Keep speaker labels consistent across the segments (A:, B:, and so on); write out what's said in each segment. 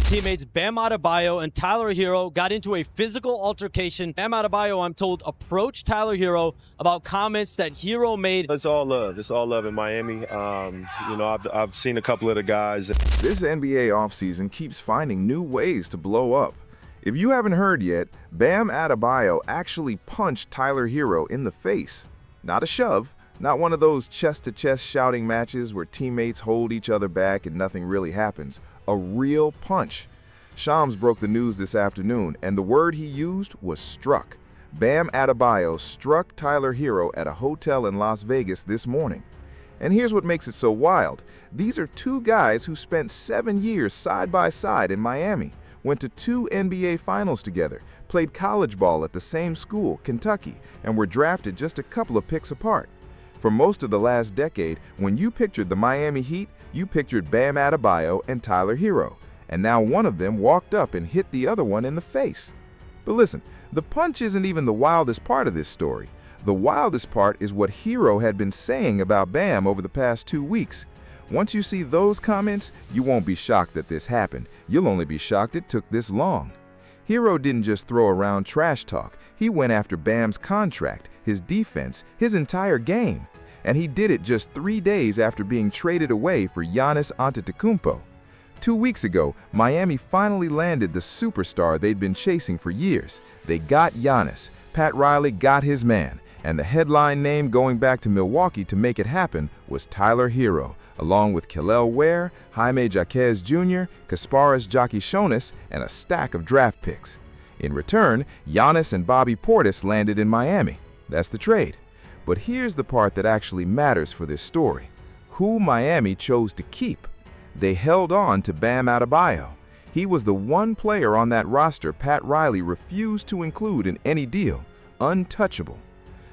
A: teammates Bam Adebayo and Tyler Hero got into a physical altercation. Bam Adebayo, I'm told, approached Tyler Hero about comments that Hero made.
B: It's all love. It's all love in Miami. I've seen a couple of the guys.
C: This NBA offseason keeps finding new ways to blow up. If you haven't heard yet, Bam Adebayo actually punched Tyler Hero in the face. Not a shove, not one of those chest-to-chest shouting matches where teammates hold each other back and nothing really happens. A real punch. Shams broke the news this afternoon, and the word he used was struck. Bam Adebayo struck Tyler Hero at a hotel in Las Vegas this morning. And here's what makes it so wild. These are two guys who spent 7 years side by side in Miami, went to 2 NBA finals together, played college ball at the same school, Kentucky, and were drafted just a couple of picks apart. For most of the last decade, when you pictured the Miami Heat, you pictured Bam Adebayo and Tyler Hero, and now one of them walked up and hit the other one in the face. But listen, the punch isn't even the wildest part of this story. The wildest part is what Hero had been saying about Bam over the past 2 weeks. Once you see those comments, you won't be shocked that this happened. You'll only be shocked it took this long. Hero didn't just throw around trash talk. He went after Bam's contract, his defense, his entire game. And he did it just 3 days after being traded away for Giannis Antetokounmpo. 2 weeks ago, Miami finally landed the superstar they'd been chasing for years. They got Giannis. Pat Riley got his man. And the headline name going back to Milwaukee to make it happen was Tyler Hero, along with Kel'el Ware, Jaime Jaquez Jr., Kasparas Giannis, and a stack of draft picks. In return, Giannis and Bobby Portis landed in Miami. That's the trade. But here's the part that actually matters for this story. Who Miami chose to keep. They held on to Bam Adebayo. He was the one player on that roster Pat Riley refused to include in any deal. Untouchable.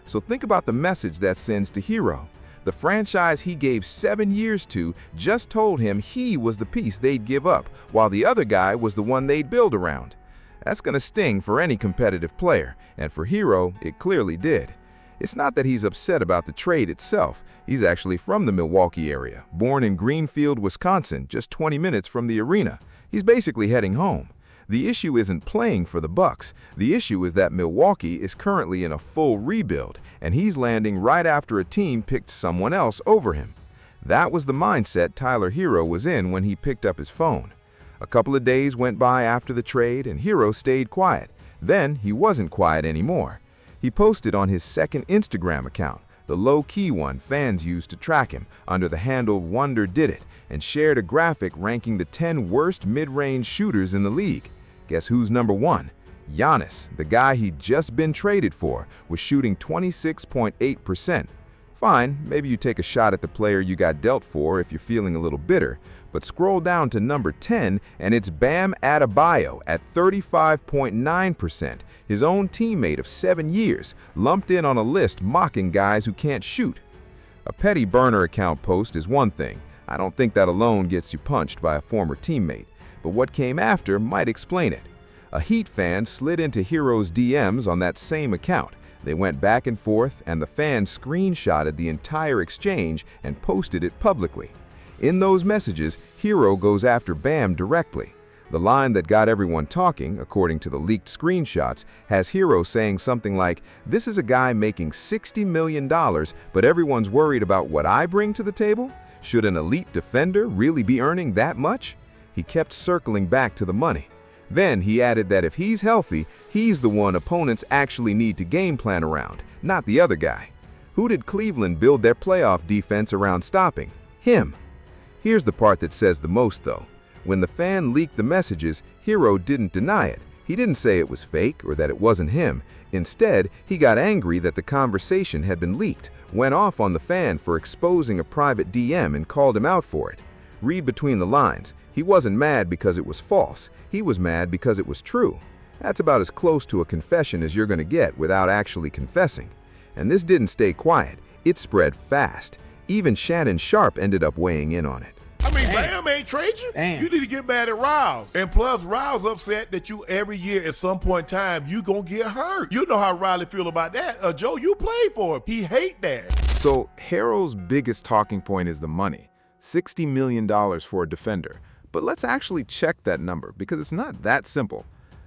C: So think about the message that sends to Hero. The franchise he gave 7 years to just told him he was the piece they'd give up, while the other guy was the one they'd build around. That's gonna sting for any competitive player, and for Hero, it clearly did. It's not that he's upset about the trade itself. He's actually from the Milwaukee area, born in Greenfield, Wisconsin, just 20 minutes from the arena. He's basically heading home. The issue isn't playing for the Bucks. The issue is that Milwaukee is currently in a full rebuild, and he's landing right after a team picked someone else over him. That was the mindset Tyler Hero was in when he picked up his phone. A couple of days went by after the trade, and Hero stayed quiet. Then he wasn't quiet anymore. He posted on his second Instagram account, the low-key one fans use to track him, under the handle Wonder Did It, and shared a graphic ranking the 10 worst mid-range shooters in the league. Guess who's number 1? Giannis, the guy he'd just been traded for, was shooting 26.8%. Fine, maybe you take a shot at the player you got dealt for if you're feeling a little bitter, but scroll down to number 10 and it's Bam Adebayo at 35.9%, his own teammate of 7 years, lumped in on a list mocking guys who can't shoot. A petty burner account post is one thing. I don't think that alone gets you punched by a former teammate, but what came after might explain it. A Heat fan slid into Hero's DMs on that same account. They went back and forth, and the fan screenshotted the entire exchange and posted it publicly. In those messages, Hero goes after Bam directly. The line that got everyone talking, according to the leaked screenshots, has Hero saying something like, "This is a guy making $60 million, but everyone's worried about what I bring to the table? Should an elite defender really be earning that much?" He kept circling back to the money. Then he added that if he's healthy, he's the one opponents actually need to game plan around, not the other guy. Who did Cleveland build their playoff defense around stopping? Him. Here's the part that says the most, though. When the fan leaked the messages, Hero didn't deny it. He didn't say it was fake or that it wasn't him. Instead, he got angry that the conversation had been leaked, went off on the fan for exposing a private DM and called him out for it. Read between the lines. He wasn't mad because it was false. He was mad because it was true. That's about as close to a confession as you're going to get without actually confessing. And this didn't stay quiet. It spread fast. Even Shannon Sharp ended up weighing in on it.
D: I mean, Bam ain't trade you. You need to get mad at Riles. And plus, Riles upset that you every year at some point in time, you gonna get hurt. You know how Riley feel about that. Joe, you played for him. He hate that.
C: So Hero's biggest talking point is the money. $60 million for a defender. But let's actually check that number, because it's not that simple.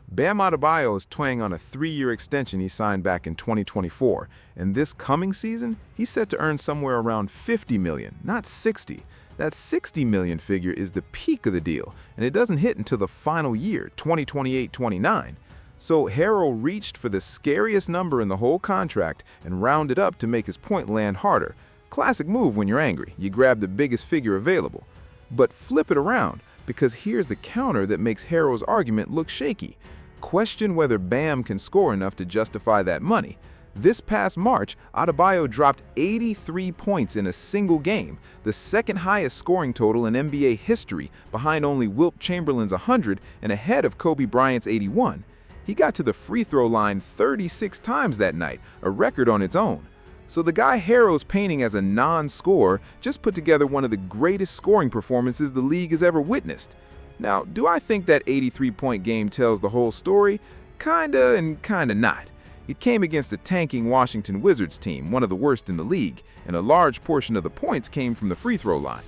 C: Bam Adebayo is toying on a 3-year extension he signed back in 2024, and this coming season, he's set to earn somewhere around $50 million, not $60. That $60 million figure is the peak of the deal, and it doesn't hit until the final year, 2028-29. So Harrell reached for the scariest number in the whole contract and rounded up to make his point land harder. Classic move when you're angry. You grab the biggest figure available. But flip it around, because here's the counter that makes Harrell's argument look shaky. Question whether Bam can score enough to justify that money. This past March, Adebayo dropped 83 points in a single game, the second highest scoring total in NBA history, behind only Wilt Chamberlain's 100 and ahead of Kobe Bryant's 81. He got to the free throw line 36 times that night, a record on its own. So the guy Harrell's painting as a non-scorer just put together one of the greatest scoring performances the league has ever witnessed. Now, do I think that 83-point game tells the whole story? Kinda and kinda not. It came against a tanking Washington Wizards team, one of the worst in the league, and a large portion of the points came from the free throw line.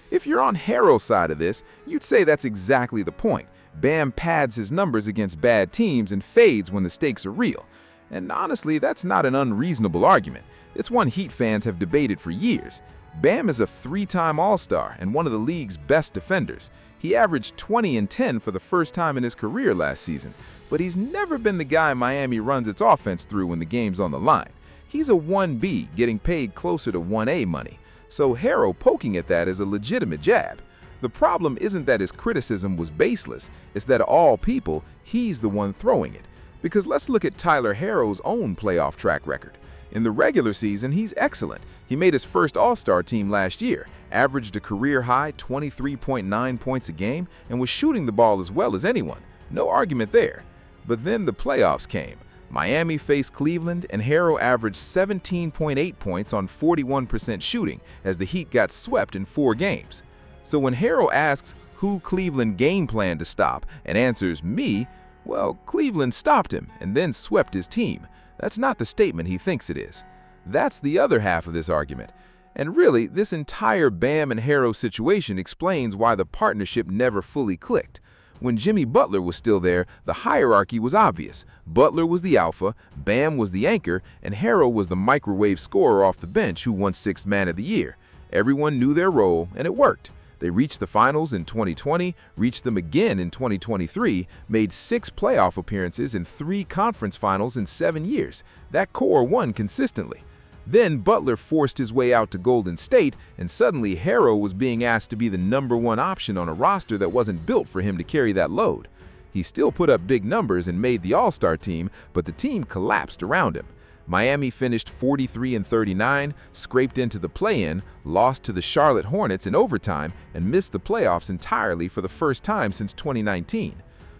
C: If you're on Harrell's side of this, you'd say that's exactly the point. Bam pads his numbers against bad teams and fades when the stakes are real. And honestly, that's not an unreasonable argument. It's one Heat fans have debated for years. Bam is a 3-time All-Star and one of the league's best defenders. He averaged 20 and 10 for the first time in his career last season, but he's never been the guy Miami runs its offense through when the game's on the line. He's a 1B, getting paid closer to 1A money, so Harrell poking at that is a legitimate jab. The problem isn't that his criticism was baseless, it's that of all people, he's the one throwing it. Because let's look at Tyler Herro's own playoff track record. In the regular season, he's excellent. He made his first All-Star team last year, averaged a career-high 23.9 points a game, and was shooting the ball as well as anyone. No argument there. But then the playoffs came. Miami faced Cleveland, and Harrell averaged 17.8 points on 41% shooting as the Heat got swept in 4 games. So when Harrell asks who Cleveland game planned to stop and answers me, well, Cleveland stopped him and then swept his team. That's not the statement he thinks it is. That's the other half of this argument. And really, this entire Bam and Harrell situation explains why the partnership never fully clicked. When Jimmy Butler was still there, the hierarchy was obvious. Butler was the alpha, Bam was the anchor, and Harrell was the microwave scorer off the bench who won 6th Man of the Year. Everyone knew their role, and it worked. They reached the finals in 2020, reached them again in 2023, made 6 playoff appearances and 3 conference finals in 7 years. That core won consistently. Then Butler forced his way out to Golden State, and suddenly Harrell was being asked to be the #1 option on a roster that wasn't built for him to carry that load. He still put up big numbers and made the All-Star team, but the team collapsed around him. Miami finished 43 and 39, scraped into the play-in, lost to the Charlotte Hornets in overtime, and missed the playoffs entirely for the first time since 2019.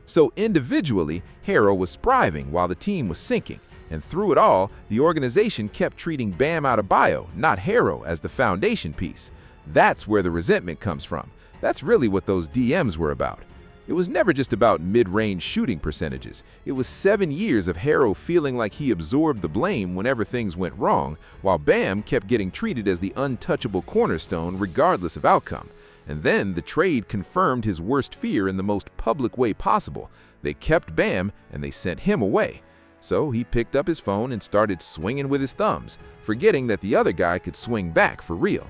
C: So individually, Harrell was thriving while the team was sinking, and through it all, the organization kept treating Bam Adebayo, not Harrell, as the foundation piece. That's where the resentment comes from. That's really what those DMs were about. It was never just about mid-range shooting percentages. It was 7 years of Harrell feeling like he absorbed the blame whenever things went wrong, while Bam kept getting treated as the untouchable cornerstone regardless of outcome. And then the trade confirmed his worst fear in the most public way possible. They kept Bam and they sent him away. So he picked up his phone and started swinging with his thumbs, forgetting that the other guy could swing back for real.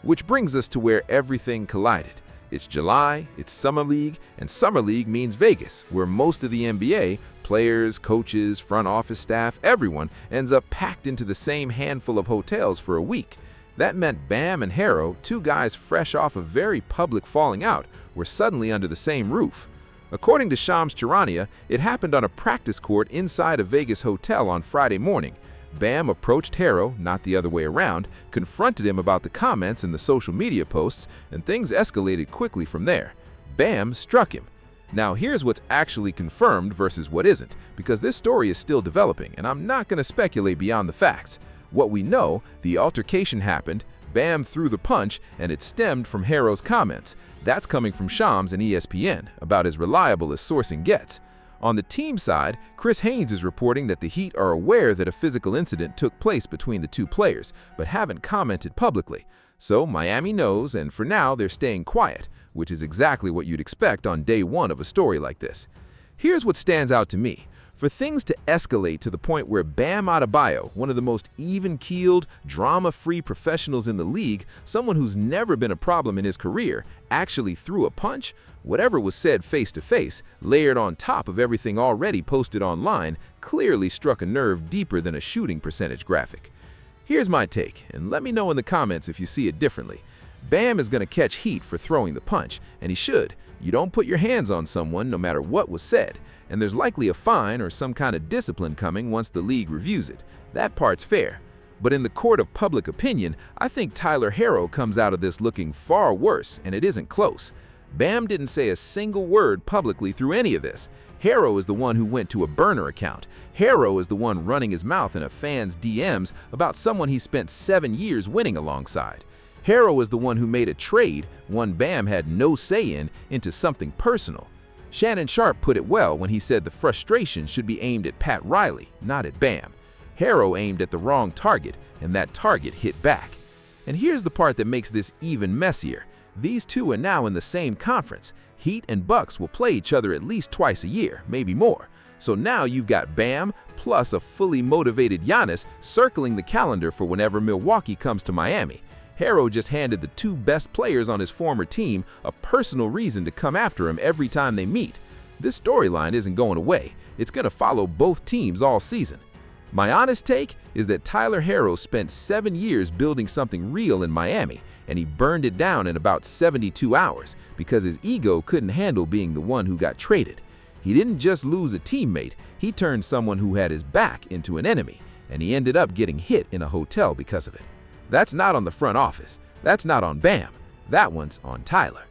C: Which brings us to where everything collided. It's July, it's Summer League, and Summer League means Vegas, where most of the NBA, players, coaches, front office staff, everyone ends up packed into the same handful of hotels for a week. That meant Bam and Harrell, 2 guys fresh off a very public falling out, were suddenly under the same roof. According to Shams Charania, it happened on a practice court inside a Vegas hotel on Friday morning. Bam approached Harrell, not the other way around, confronted him about the comments in the social media posts, and things escalated quickly from there. Bam struck him. Now here's what's actually confirmed versus what isn't, because this story is still developing, and I'm not going to speculate beyond the facts. What we know, the altercation happened, Bam threw the punch, and it stemmed from Harrell's comments. That's coming from Shams and ESPN, about as reliable as sourcing gets. On the team side, Chris Haynes is reporting that the Heat are aware that a physical incident took place between the 2 players, but haven't commented publicly. So Miami knows, and for now they're staying quiet.
E: which is exactly what you'd expect on day one of a story like this. Here's what stands out to me. For things to escalate to the point where Bam Adebayo, one of the most even-keeled, drama-free professionals in the league, someone who's never been a problem in his career, actually threw a punch, whatever was said face-to-face, layered on top of everything already posted online, clearly struck a nerve deeper than a shooting percentage graphic. Here's my take, and let me know in the comments if you see it differently. Bam is going to catch heat for throwing the punch, and he should. You don't put your hands on someone no matter what was said, and there's likely a fine or some kind of discipline coming once the league reviews it. That part's fair. But in the court of public opinion, I think Tyler Herro comes out of this looking far worse, and it isn't close. Bam didn't say a single word publicly through any of this. Herro is the one who went to a burner account. Herro is the one running his mouth in a fan's DMs about someone he spent 7 years winning alongside. Herro is the one who made a trade, one Bam had no say in, into something personal. Shannon Sharpe put it well when he said the frustration should be aimed at Pat Riley, not at Bam. Herro aimed at the wrong target, and that target hit back. And here's the part that makes this even messier. These two are now in the same conference. Heat and Bucks will play each other at least twice a year, maybe more. So now you've got Bam plus a fully motivated Giannis circling the calendar for whenever Milwaukee comes to Miami. Herro just handed the two best players on his former team a personal reason to come after him every time they meet. This storyline isn't going away. It's going to follow both teams all season. My honest take is that Tyler Herro spent 7 years building something real in Miami, and he burned it down in about 72 hours because his ego couldn't handle being the one who got traded. He didn't just lose a teammate, he turned someone who had his back into an enemy, and he ended up getting hit in a hotel because of it. That's not on the front office. That's not on Bam. That one's on Tyler.